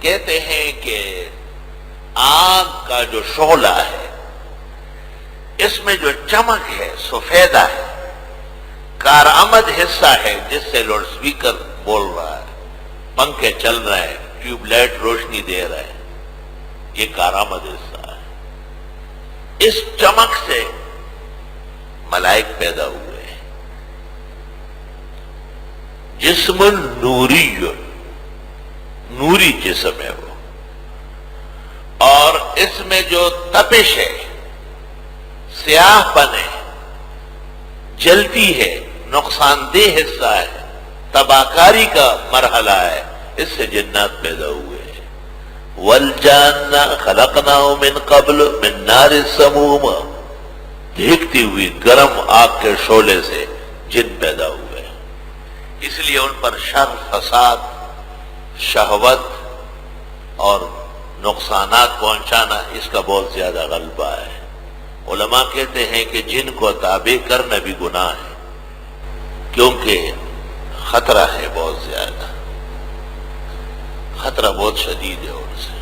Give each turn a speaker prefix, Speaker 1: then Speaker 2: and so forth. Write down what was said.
Speaker 1: کہتے ہیں کہ آگ کا جو شعلہ ہے اس میں جو چمک ہے سفیدہ ہے، کارآمد حصہ ہے جس سے لاؤڈ سپیکر بول رہا ہے، پنکھے چل رہے ہیں، ٹیوب لائٹ روشنی دے رہے ہیں، یہ کارآمد حصہ ہے۔ اس چمک سے ملائک پیدا ہوئے ہیں۔ جسم نوری، نوری جسم ہے وہ، اور اس میں جو تپش ہے، سیاہ پن ہے، جلتی ہے، نقصان دہ حصہ ہے، تباہکاری کا مرحلہ ہے، اس سے جنات پیدا ہوئے ہیں۔ والجان خلقناه من قبل من نار السموم، بھیگتی ہوئی گرم آگ کے شعلے سے جن پیدا ہوئے ہیں۔ اس لیے ان پر شر، فساد، شہوت اور نقصانات پہنچانا اس کا بہت زیادہ غلبہ ہے۔ علماء کہتے ہیں کہ جن کو تابع کرنا بھی گناہ ہے، کیونکہ خطرہ ہے بہت زیادہ، خطرہ بہت شدید ہے ان سے۔